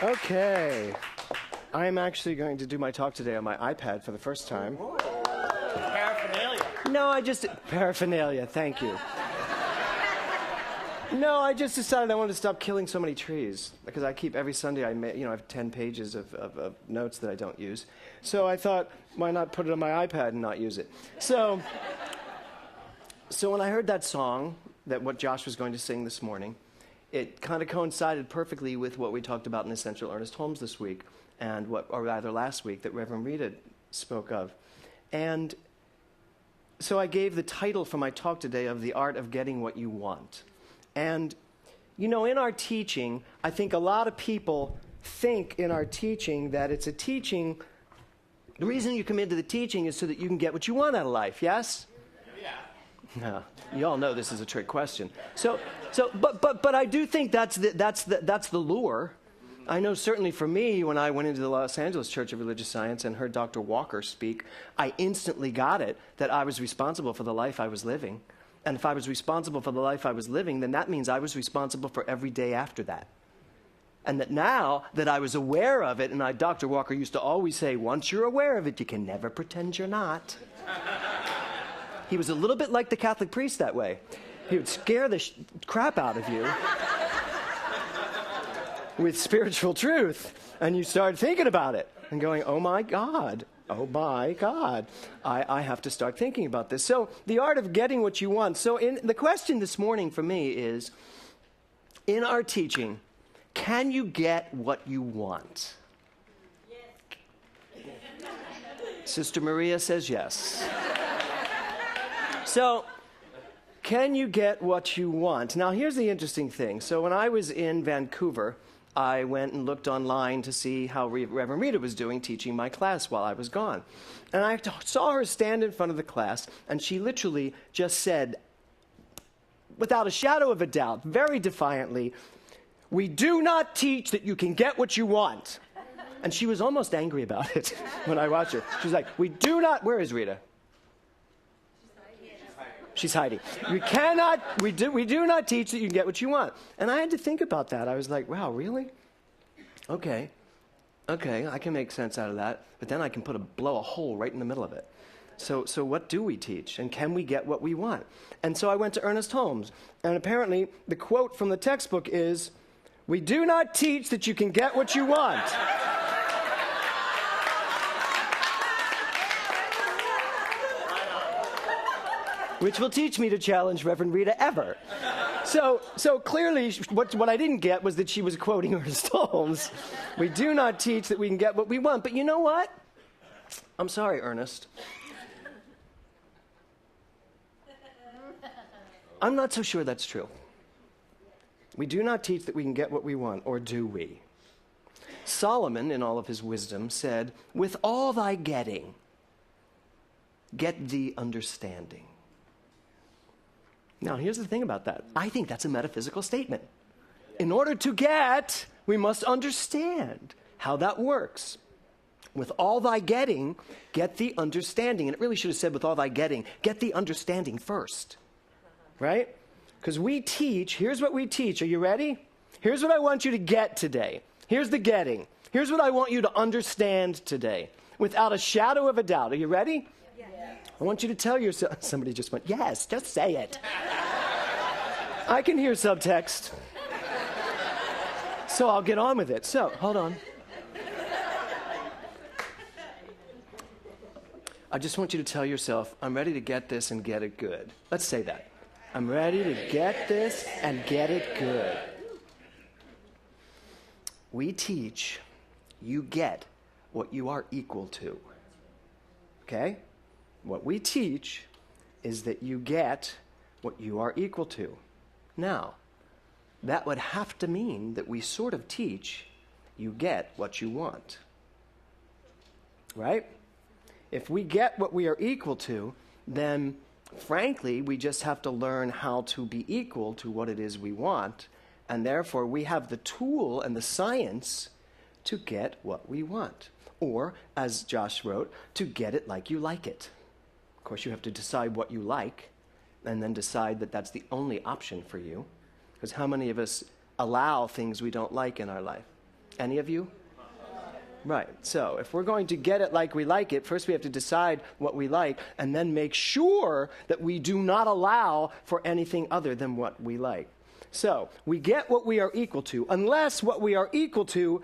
Okay. I'm actually going to do my talk today on my iPad for the first time. Paraphernalia. No, paraphernalia, thank you. No, I just decided I wanted to stop killing so many trees because I keep every Sunday I have 10 pages of notes that I don't use. So I thought, why not put it on my iPad and not use it? So when I heard that song, what Josh was going to sing this morning, it kind of coincided perfectly with what we talked about in Essential Ernest Holmes this week, and or rather last week, that Reverend Rita spoke of. And so I gave the title for my talk today of The Art of Getting What You Want. And, in our teaching, I think a lot of people think in our teaching that it's a teaching, the reason you come into the teaching is so that you can get what you want out of life, yes? Yeah. No, you all know this is a trick question. But I do think that's the lure. I know certainly for me, when I went into the Los Angeles Church of Religious Science and heard Dr. Walker speak, I instantly got it that I was responsible for the life I was living. And if I was responsible for the life I was living, then that means I was responsible for every day after that. And that now that I was aware of it, and Dr. Walker used to always say, once you're aware of it, you can never pretend you're not. He was a little bit like the Catholic priest that way. He would scare the crap out of you with spiritual truth. And you start thinking about it and going, oh my God, I have to start thinking about this. So the art of getting what you want. So the question this morning for me is, in our teaching, can you get what you want? Yes. Sister Maria says yes. So, can you get what you want? Now, here's the interesting thing. So when I was in Vancouver, I went and looked online to see how Reverend Rita was doing teaching my class while I was gone. And I saw her stand in front of the class, and she literally just said, without a shadow of a doubt, very defiantly, "We do not teach that you can get what you want." And she was almost angry about it when I watched her. She was like, "We do not..." Where is Rita? She's hiding. We do not teach that you can get what you want. And I had to think about that. I was like, wow, really? Okay, I can make sense out of that. But then I can blow a hole right in the middle of it. So what do we teach? And can we get what we want? And so I went to Ernest Holmes. And apparently the quote from the textbook is, "We do not teach that you can get what you want." Which will teach me to challenge Reverend Rita ever. So clearly, what I didn't get was that she was quoting Ernest Holmes. We do not teach that we can get what we want. But you know what? I'm sorry, Ernest. I'm not so sure that's true. We do not teach that we can get what we want, or do we? Solomon, in all of his wisdom, said, "With all thy getting, get thee understanding." Now, here's the thing about that. I think that's a metaphysical statement. In order to get, we must understand how that works. With all thy getting, get the understanding. And it really should have said, with all thy getting, get the understanding first. Right? Because we teach, here's what we teach. Are you ready? Here's what I want you to get today. Here's the getting. Here's what I want you to understand today. Without a shadow of a doubt. Are you ready? I want you to tell yourself, somebody just went, yes, just say it. I can hear subtext. So I'll get on with it. So, hold on. I just want you to tell yourself, I'm ready to get this and get it good. Let's say that. I'm ready to get this and get it good. We teach, you get what you are equal to. Okay? What we teach is that you get what you are equal to. Now, that would have to mean that we sort of teach you get what you want. Right? If we get what we are equal to, then frankly, we just have to learn how to be equal to what it is we want, and therefore we have the tool and the science to get what we want. Or, as Josh wrote, to get it like you like it. Of course, you have to decide what you like, and then decide that that's the only option for you. Because how many of us allow things we don't like in our life? Any of you? Right. So if we're going to get it like we like it, first we have to decide what we like and then make sure that we do not allow for anything other than what we like. So we get what we are equal to, unless what we are equal to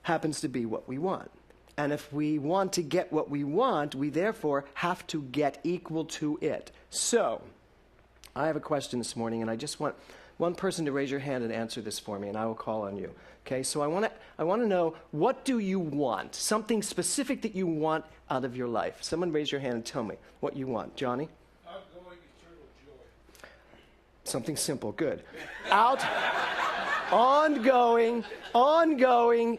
happens to be what we want. And if we want to get what we want, we therefore have to get equal to it. So I have a question this morning, and I just want one person to raise your hand and answer this for me, and I will call on you. Okay, so I want to know, what do you want? Something specific that you want out of your life. Someone raise your hand and tell me what you want. Johnny? Outgoing eternal joy. Something simple, good. Ongoing,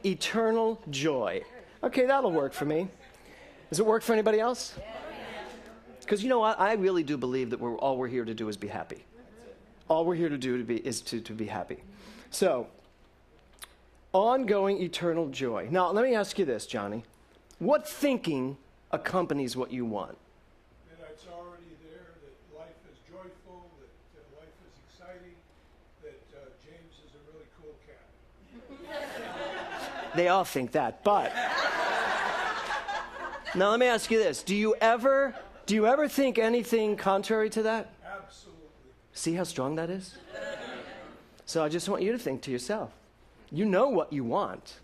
eternal joy. Okay, that'll work for me. Does it work for anybody else? Because you know what? I really do believe that all we're here to do is be happy. All we're here to do is to be happy. So, ongoing eternal joy. Now, let me ask you this, Johnny. What thinking accompanies what you want? That it's already there, that life is joyful, that life is exciting, that James is a really cool cat. They all think that, but... Now, let me ask you this. Do you ever think anything contrary to that? Absolutely. See how strong that is? So I just want you to think to yourself. You know what you want.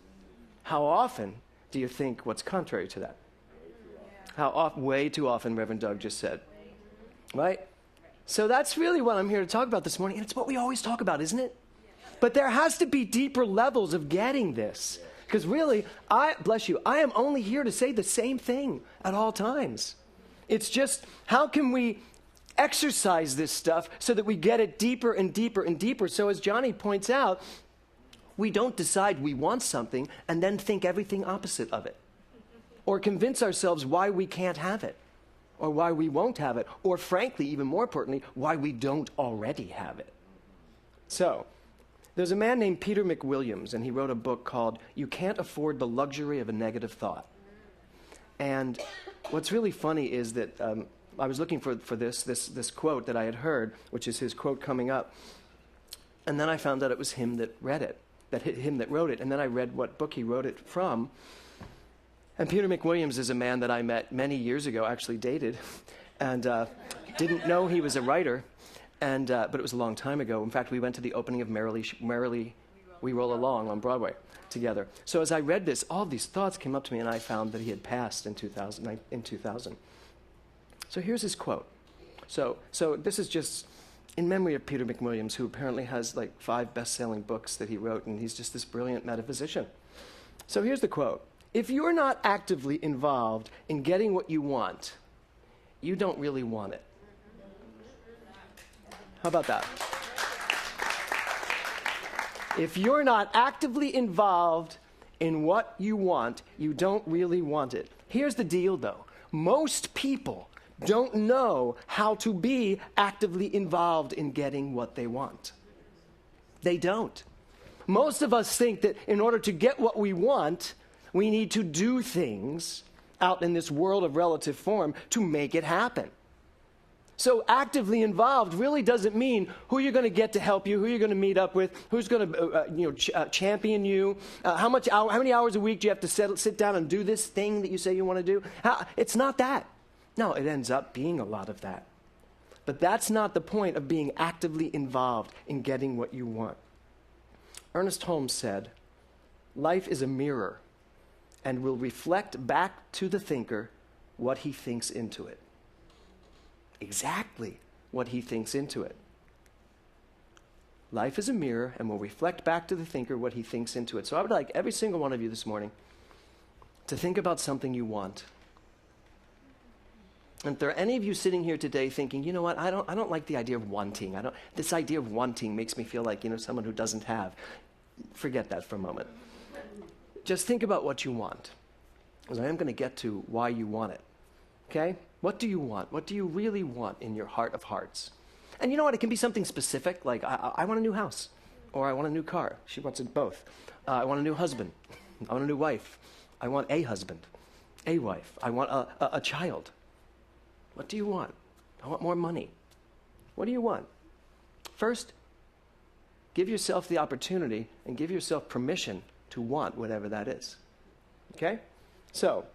How often do you think what's contrary to that? How often? Way too often, Reverend Doug just said. Right? So that's really what I'm here to talk about this morning. And it's what we always talk about, isn't it? But there has to be deeper levels of getting this. Because really, I am only here to say the same thing at all times. It's just, how can we exercise this stuff so that we get it deeper and deeper and deeper? So as Johnny points out, we don't decide we want something and then think everything opposite of it. Or convince ourselves why we can't have it. Or why we won't have it. Or frankly, even more importantly, why we don't already have it. So, there's a man named Peter McWilliams, and he wrote a book called You Can't Afford the Luxury of a Negative Thought. And what's really funny is that I was looking for this quote that I had heard, which is his quote coming up. And then I found out it was him that read it, him that wrote it. And then I read what book he wrote it from. And Peter McWilliams is a man that I met many years ago, actually dated, and didn't know he was a writer. But it was a long time ago. In fact, we went to the opening of Merrily We Roll Along on Broadway together. So as I read this, all these thoughts came up to me, and I found that he had passed in 2000. So here's his quote. So this is just in memory of Peter McWilliams, who apparently has like 5 best-selling books that he wrote, and he's just this brilliant metaphysician. So here's the quote. If you're not actively involved in getting what you want, you don't really want it. How about that? If you're not actively involved in what you want, you don't really want it. Here's the deal, though. Most people don't know how to be actively involved in getting what they want. They don't. Most of us think that in order to get what we want, we need to do things out in this world of relative form to make it happen. So actively involved really doesn't mean who you're going to get to help you, who you're going to meet up with, who's going to champion you, how many hours a week do you have to sit down and do this thing that you say you want to do. It's not that. No, it ends up being a lot of that. But that's not the point of being actively involved in getting what you want. Ernest Holmes said, "Life is a mirror and will reflect back to the thinker what he thinks into it." Exactly what he thinks into it. Life is a mirror and will reflect back to the thinker what he thinks into it. So I would like every single one of you this morning to think about something you want. And if there are any of you sitting here today thinking, you know what, I don't like the idea of wanting. This idea of wanting makes me feel like, someone who doesn't have. Forget that for a moment. Just think about what you want. Because I am going to get to why you want it. Okay? What do you want? What do you really want in your heart of hearts? And you know what? It can be something specific, like I want a new house, or I want a new car. She wants it both. I want a new husband. I want a new wife. I want a husband, a wife. I want a child. What do you want? I want more money. What do you want? First, give yourself the opportunity and give yourself permission to want whatever that is. Okay? So,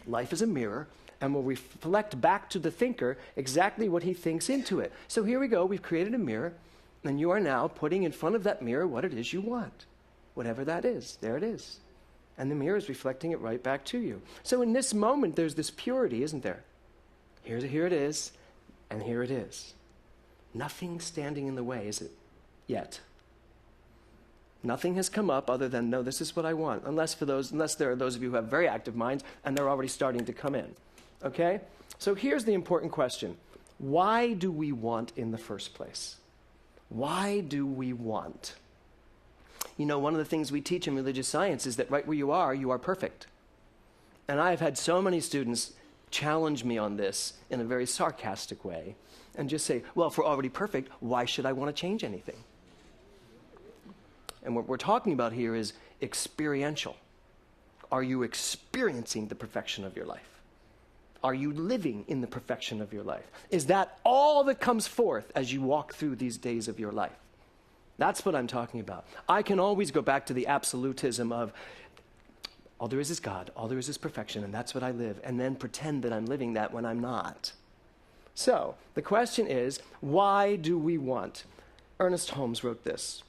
life is a mirror, and will reflect back to the thinker exactly what he thinks into it. So here we go. We've created a mirror, and you are now putting in front of that mirror what it is you want. Whatever that is, there it is. And the mirror is reflecting it right back to you. So in this moment, there's this purity, isn't there? Here it is, and here it is. Nothing standing in the way, is it? Yet. Nothing has come up other than, no, this is what I want. Unless there are those of you who have very active minds, and they're already starting to come in. Okay? So here's the important question. Why do we want in the first place? Why do we want? You know, one of the things we teach in religious science is that right where you are perfect. And I've had so many students challenge me on this in a very sarcastic way and just say, well, if we're already perfect, why should I want to change anything? And what we're talking about here is experiential. Are you experiencing the perfection of your life? Are you living in the perfection of your life? Is that all that comes forth as you walk through these days of your life? That's what I'm talking about. I can always go back to the absolutism of all there is God, all there is perfection, and that's what I live, and then pretend that I'm living that when I'm not. So, the question is, why do we want? Ernest Holmes wrote this.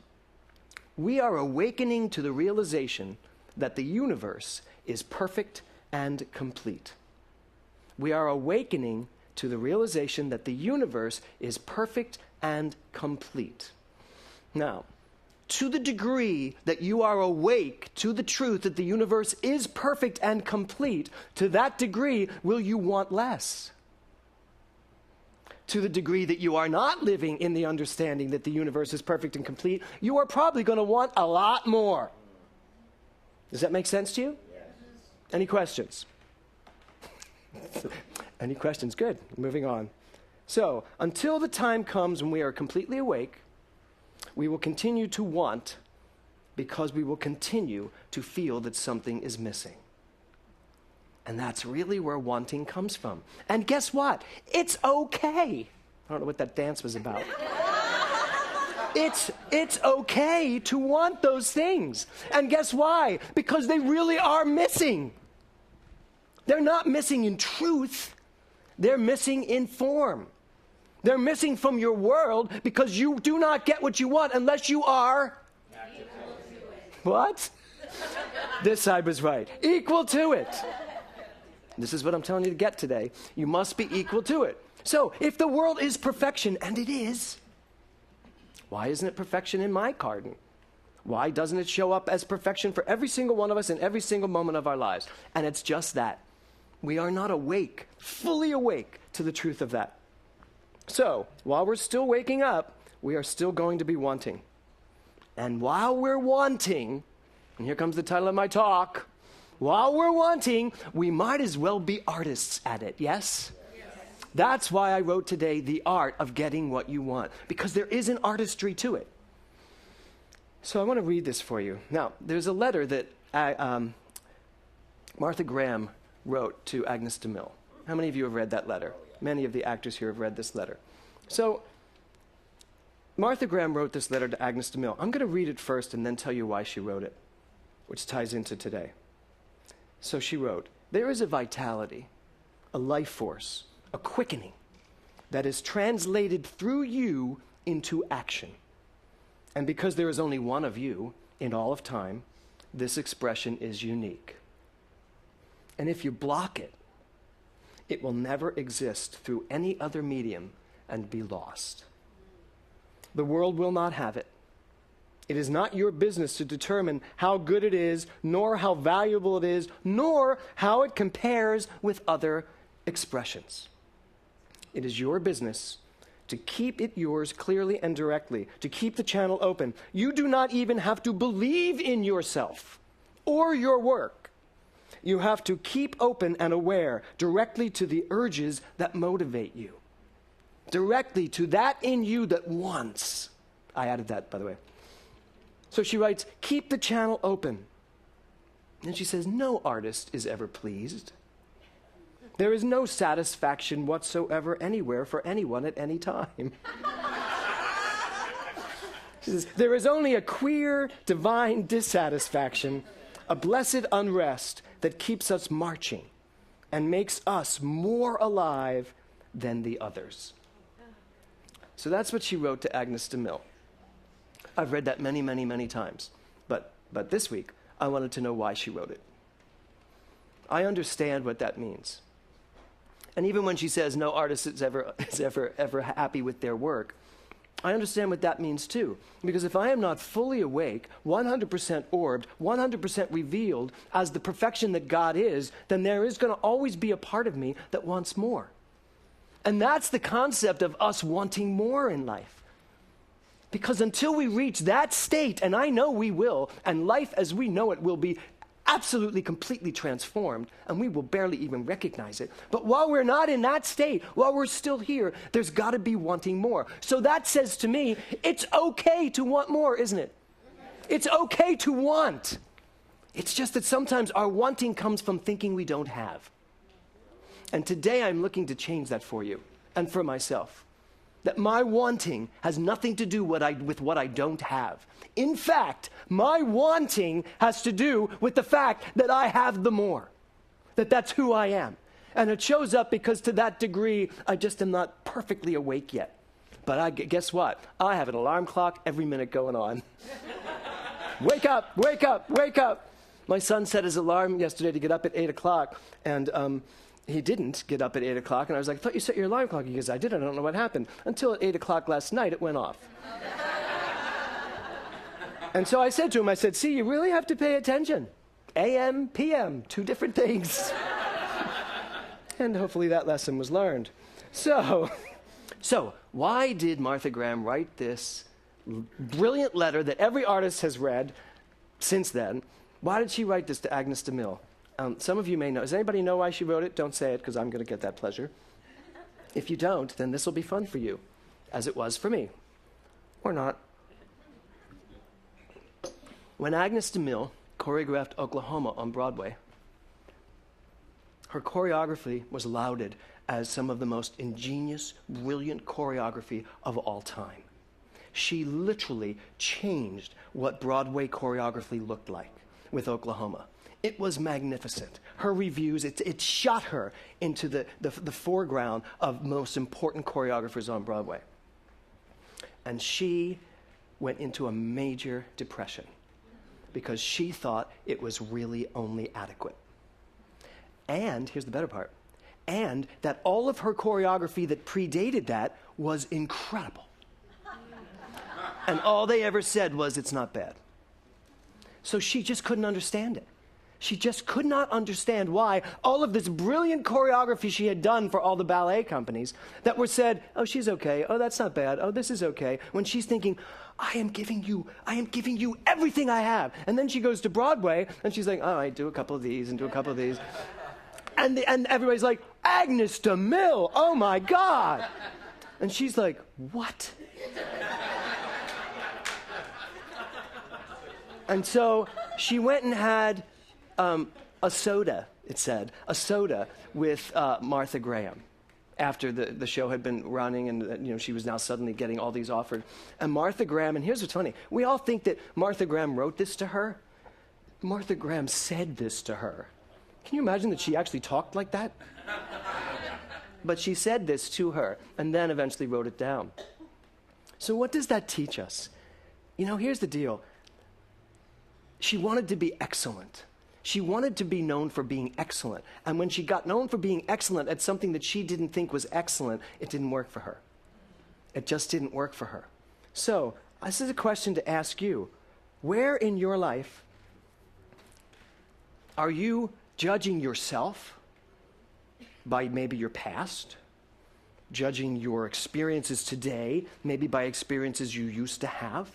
We are awakening to the realization that the universe is perfect and complete. We are awakening to the realization that the universe is perfect and complete. Now, to the degree that you are awake to the truth that the universe is perfect and complete, to that degree will you want less. To the degree that you are not living in the understanding that the universe is perfect and complete, you are probably going to want a lot more. Does that make sense to you? Yes. Any questions? Any questions? Good. Moving on. So, until the time comes when we are completely awake, we will continue to want because we will continue to feel that something is missing. And that's really where wanting comes from. And guess what? It's okay. I don't know what that dance was about. It's okay to want those things. And guess why? Because they really are missing. They're not missing in truth. They're missing in form. They're missing from your world because you do not get what you want unless you are... What? This side was right. Equal to it. This is what I'm telling you to get today. You must be equal to it. So, if the world is perfection, and it is, why isn't it perfection in my garden? Why doesn't it show up as perfection for every single one of us in every single moment of our lives? And it's just that. We are not awake, fully awake to the truth of that. So, while we're still waking up, we are still going to be wanting. And while we're wanting, and here comes the title of my talk, while we're wanting, we might as well be artists at it, yes? That's why I wrote today, The Art of Getting What You Want, because there is an artistry to it. So I want to read this for you. Now, there's a letter that Martha Graham wrote to Agnes de Mille. How many of you have read that letter? Many of the actors here have read this letter. So, Martha Graham wrote this letter to Agnes de Mille. I'm going to read it first and then tell you why she wrote it, which ties into today. So she wrote, there is a vitality, a life force, a quickening that is translated through you into action. And because there is only one of you in all of time, this expression is unique. And if you block it, it will never exist through any other medium and be lost. The world will not have it. It is not your business to determine how good it is, nor how valuable it is, nor how it compares with other expressions. It is your business to keep it yours clearly and directly, to keep the channel open. You do not even have to believe in yourself or your work. You have to keep open and aware directly to the urges that motivate you. Directly to that in you that wants. I added that, by the way. So she writes, keep the channel open. And she says, no artist is ever pleased. There is no satisfaction whatsoever anywhere for anyone at any time. She says, there is only a queer, divine dissatisfaction, a blessed unrest that keeps us marching and makes us more alive than the others. So that's what she wrote to Agnes de Mille. I've read that many, many, many times. But this week, I wanted to know why she wrote it. I understand what that means. And even when she says no artist is ever happy with their work, I understand what that means too. Because if I am not fully awake, 100% orbed, 100% revealed as the perfection that God is, then there is going to always be a part of me that wants more. And that's the concept of us wanting more in life. Because until we reach that state, and I know we will, and life as we know it will be absolutely, completely transformed, and we will barely even recognize it. But while we're not in that state, while we're still here, there's got to be wanting more. So that says to me, it's okay to want more, isn't it? It's okay to want. It's just that sometimes our wanting comes from thinking we don't have. And today I'm looking to change that for you and for myself. That my wanting has nothing to do with what I don't have. In fact, my wanting has to do with the fact that I have the more. That's who I am. And it shows up because to that degree, I just am not perfectly awake yet. But guess what? I have an alarm clock every minute going on. Wake up, wake up, wake up. My son set his alarm yesterday to get up at 8 o'clock, and he didn't get up at 8 o'clock, and I was like, I thought you set your alarm clock. He goes, I did, I don't know what happened. Until at 8 o'clock last night, it went off. And so I said to him, see, you really have to pay attention. AM, PM, two different things. And hopefully that lesson was learned. So why did Martha Graham write this brilliant letter that every artist has read since then? Why did she write this to Agnes de Mille? Some of you may know. Does anybody know why she wrote it? Don't say it, because I'm going to get that pleasure. If you don't, then this will be fun for you, as it was for me. Or not. When Agnes de Mille choreographed Oklahoma on Broadway, her choreography was lauded as some of the most ingenious, brilliant choreography of all time. She literally changed what Broadway choreography looked like with Oklahoma. It was magnificent. Her reviews, it shot her into the foreground of most important choreographers on Broadway. And she went into a major depression because she thought it was really only adequate. And, here's the better part, and that all of her choreography that predated that was incredible. And all they ever said was, it's not bad. So she just couldn't understand it. She just could not understand why all of this brilliant choreography she had done for all the ballet companies that were said, oh, she's okay, oh, that's not bad, oh, this is okay, when she's thinking, I am giving you everything I have. And then she goes to Broadway, and she's like, oh, I do a couple of these and do a couple of these. And everybody's like, Agnes de Mille, oh my God. And she's like, what? And so she went and had a soda, it said, a soda with Martha Graham after the show had been running, and she was now suddenly getting all these offered. And Martha Graham, and here's what's funny, we all think that Martha Graham wrote this to her. Martha Graham said this to her. Can you imagine that she actually talked like that? But she said this to her, and then eventually wrote it down. So what does that teach us? Here's the deal. She wanted to be excellent. She wanted to be known for being excellent. And when she got known for being excellent at something that she didn't think was excellent, it didn't work for her. It just didn't work for her. So, this is a question to ask you. Where in your life are you judging yourself by maybe your past? Judging your experiences today, maybe by experiences you used to have?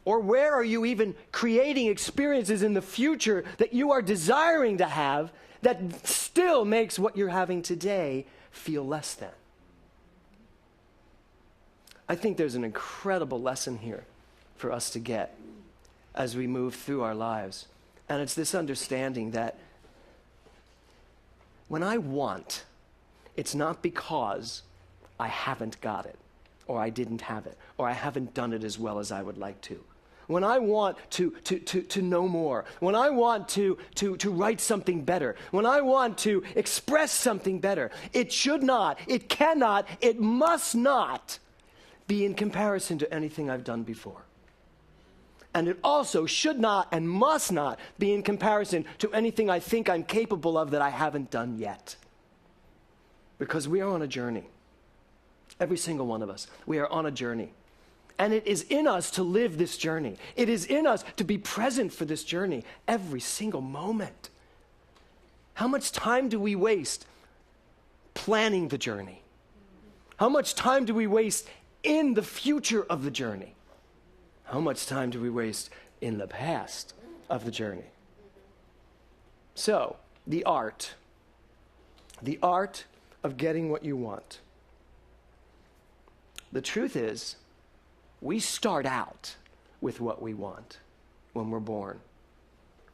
Or where are you even creating experiences in the future that you are desiring to have that still makes what you're having today feel less than? I think there's an incredible lesson here for us to get as we move through our lives. And it's this understanding that when I want, it's not because I haven't got it. or I didn't have it, or I haven't done it as well as I would like to. When I want to know more, when I want to write something better, when I want to express something better, it should not, it cannot, it must not be in comparison to anything I've done before. And it also should not and must not be in comparison to anything I think I'm capable of that I haven't done yet. Because we are on a journey. Every single one of us. We are on a journey. And it is in us to live this journey. It is in us to be present for this journey every single moment. How much time do we waste planning the journey? How much time do we waste in the future of the journey? How much time do we waste in the past of the journey? So, the art of getting what you want. The truth is, we start out with what we want when we're born.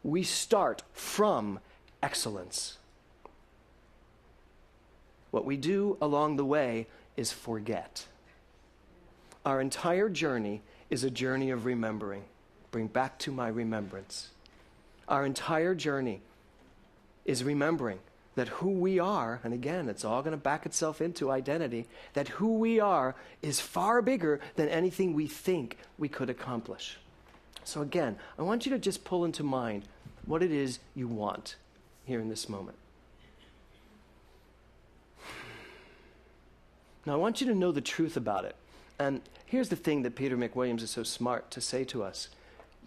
We start from excellence. What we do along the way is forget. Our entire journey is a journey of remembering. Bring back to my remembrance. Our entire journey is remembering that who we are, and again, it's all going to back itself into identity, that who we are is far bigger than anything we think we could accomplish. So again, I want you to just pull into mind what it is you want here in this moment. Now, I want you to know the truth about it. And here's the thing that Peter McWilliams is so smart to say to us.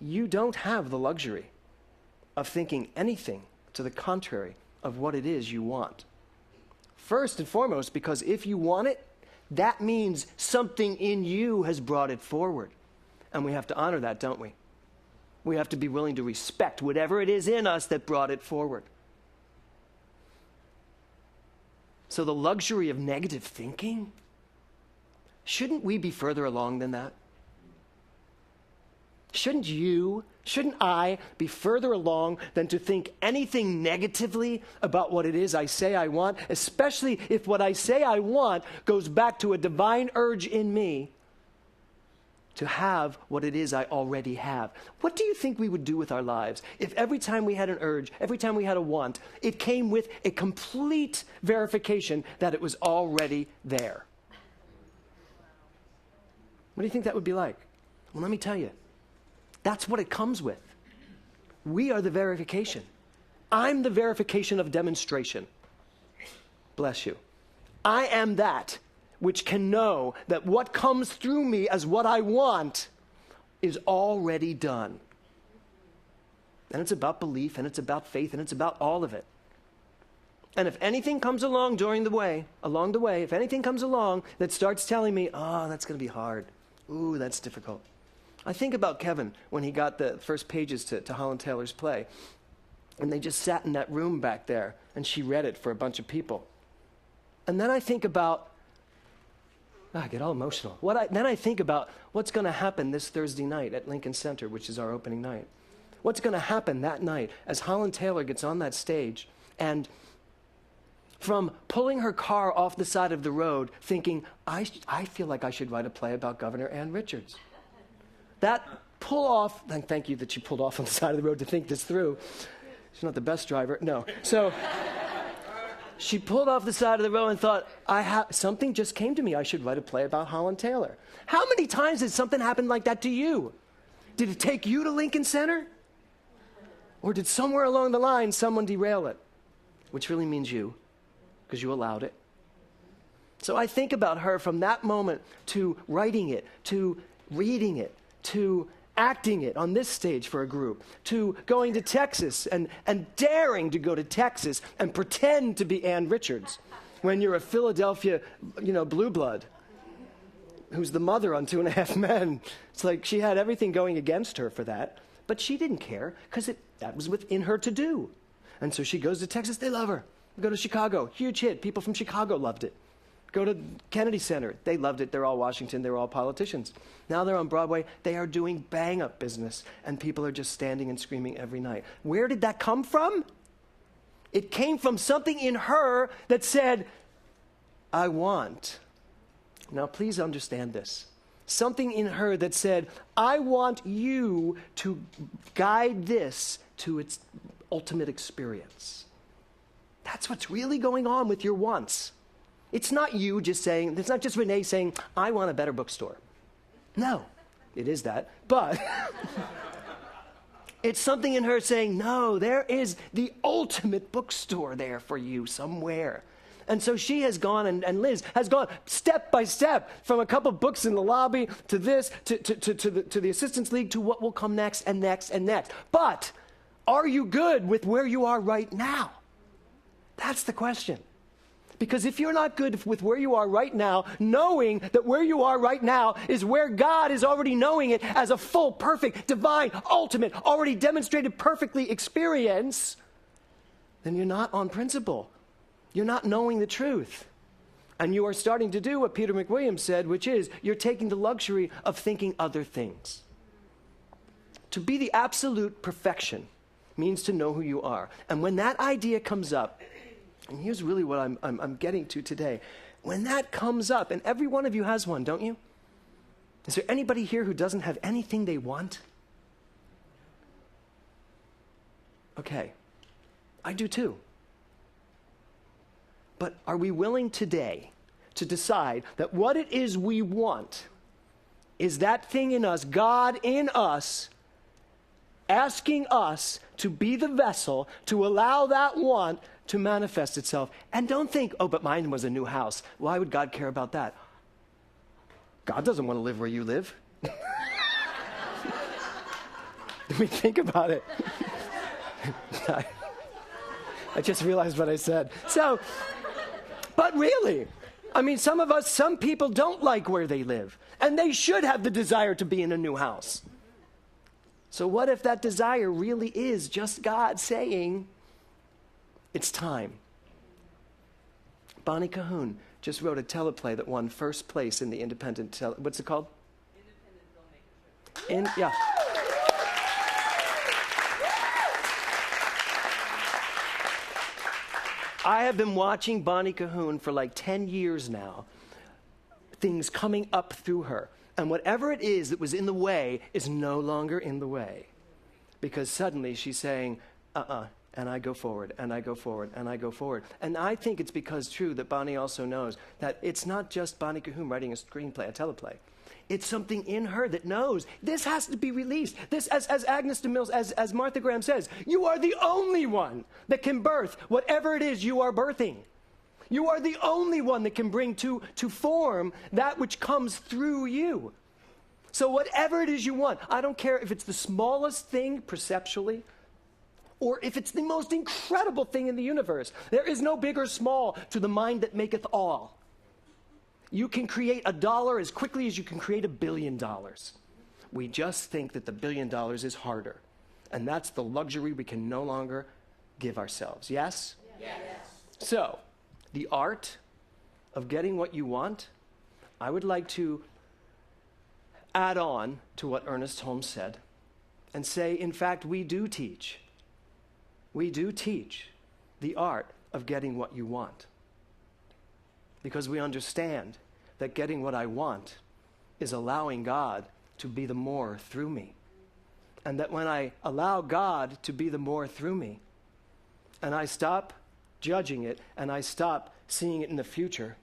You don't have the luxury of thinking anything to the contrary of what it is you want. First and foremost, because if you want it, that means something in you has brought it forward. And we have to honor that, don't we? We have to be willing to respect whatever it is in us that brought it forward. So the luxury of negative thinking, shouldn't we be further along than that? Shouldn't I be further along than to think anything negatively about what it is I say I want, especially if what I say I want goes back to a divine urge in me to have what it is I already have? What do you think we would do with our lives if every time we had an urge, every time we had a want, it came with a complete verification that it was already there? What do you think that would be like? Well, let me tell you. That's what it comes with. We are the verification. I'm the verification of demonstration. Bless you. I am that which can know that what comes through me as what I want is already done. And it's about belief, and it's about faith, and it's about all of it. And if anything comes along along the way, if anything comes along that starts telling me, oh, that's going to be hard. Ooh, that's difficult. I think about Kevin when he got the first pages to Holland Taylor's play. And they just sat in that room back there, and she read it for a bunch of people. And then I think about, I get all emotional. Then I think about what's going to happen this Thursday night at Lincoln Center, which is our opening night. What's going to happen that night as Holland Taylor gets on that stage and from pulling her car off the side of the road thinking, I feel like I should write a play about Governor Ann Richards. That pull off, and thank you that she pulled off on the side of the road to think this through. She's not the best driver, no. So she pulled off the side of the road and thought, something just came to me. I should write a play about Holland Taylor. How many times did something happen like that to you? Did it take you to Lincoln Center? Or did somewhere along the line someone derail it? Which really means you, because you allowed it. So I think about her from that moment to writing it, to reading it, to acting it on this stage for a group, to going to Texas and daring to go to Texas and pretend to be Ann Richards when you're a Philadelphia, blue blood who's the mother on 2.5 Men. It's like she had everything going against her for that, but she didn't care because that was within her to do. And so she goes to Texas, they love her. Go to Chicago, huge hit. People from Chicago loved it. Go to Kennedy Center. They loved it. They're all Washington. They're all politicians. Now they're on Broadway. They are doing bang-up business, and people are just standing and screaming every night. Where did that come from? It came from something in her that said, I want Now, please understand this. Something in her that said, I want you to guide this to its ultimate experience. That's what's really going on with your wants. It's not you just saying, it's not just Renee saying, I want a better bookstore. No, it is that, but it's something in her saying, no, there is the ultimate bookstore there for you somewhere. And so she has gone, and Liz has gone step by step from a couple books in the lobby to this, to the Assistants League, to what will come next and next and next. But are you good with where you are right now? That's the question. Because if you're not good with where you are right now, knowing that where you are right now is where God is already knowing it as a full, perfect, divine, ultimate, already demonstrated perfectly experience, then you're not on principle. You're not knowing the truth. And you are starting to do what Peter McWilliams said, which is you're taking the luxury of thinking other things. To be the absolute perfection means to know who you are. And when that idea comes up, and here's really what I'm getting to today. When that comes up, and every one of you has one, don't you? Is there anybody here who doesn't have anything they want? Okay, I do too. But are we willing today to decide that what it is we want is that thing in us, God in us, asking us to be the vessel to allow that want to manifest itself? And don't think, oh, but mine was a new house. Why would God care about that? God doesn't want to live where you live. I mean, think about it. I just realized what I said. So, but really, I mean, some people don't like where they live, and they should have the desire to be in a new house. So what if that desire really is just God saying, it's time? Bonnie Cahoon just wrote a teleplay that won first place in the independent, what's it called? Independent Filmmaker. Yeah. I have been watching Bonnie Cahoon for like 10 years now. Things coming up through her. And whatever it is that was in the way is no longer in the way. Because suddenly she's saying, and I go forward, and I go forward, and I go forward. And I think it's because true that Bonnie also knows that it's not just Bonnie Cahoon writing a screenplay, a teleplay. It's something in her that knows this has to be released. This, as Agnes de Mille, as Martha Graham says, you are the only one that can birth whatever it is you are birthing. You are the only one that can bring to form that which comes through you. So whatever it is you want, I don't care if it's the smallest thing perceptually, or if it's the most incredible thing in the universe. There is no big or small to the mind that maketh all. You can create $1 as quickly as you can create $1 billion. We just think that the $1 billion is harder. And that's the luxury we can no longer give ourselves. Yes? Yes. So, the art of getting what you want, I would like to add on to what Ernest Holmes said and say, in fact, we do teach the art of getting what you want. Because we understand that getting what I want is allowing God to be the more through me. And that when I allow God to be the more through me, and I stop judging it, and I stop seeing it in the future,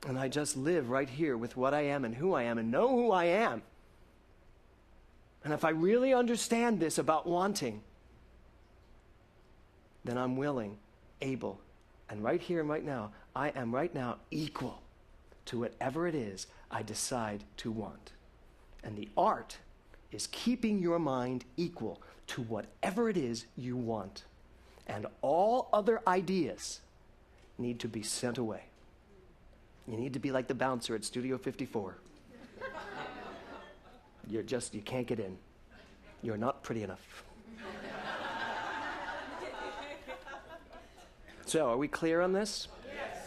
and I just live right here with what I am and who I am and know who I am. And if I really understand this about wanting, then I'm willing, able, and right here and right now, I am right now equal to whatever it is I decide to want. And the art is keeping your mind equal to whatever it is you want. And all other ideas need to be sent away. You need to be like the bouncer at Studio 54. You can't get in. You're not pretty enough. So, are we clear on this? Yes.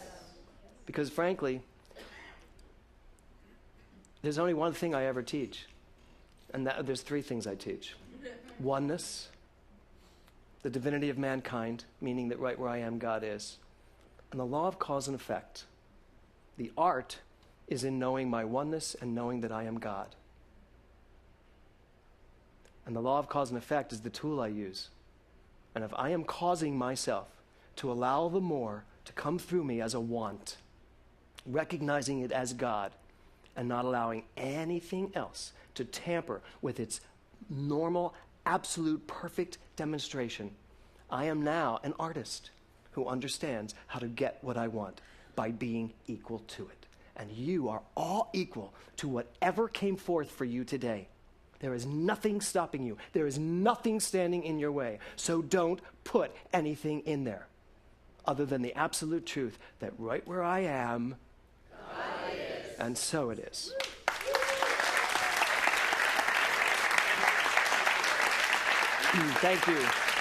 Because frankly, there's only one thing I ever teach. And there's 3 things I teach. Oneness, the divinity of mankind, meaning that right where I am, God is. And the law of cause and effect, the art is in knowing my oneness and knowing that I am God. And the law of cause and effect is the tool I use. And if I am causing myself to allow the more to come through me as a want, recognizing it as God, and not allowing anything else to tamper with its normal, absolute, perfect demonstration, I am now an artist who understands how to get what I want by being equal to it. And you are all equal to whatever came forth for you today. There is nothing stopping you. There is nothing standing in your way. So don't put anything in there other than the absolute truth that right where I am, God is. And so it is. Thank you.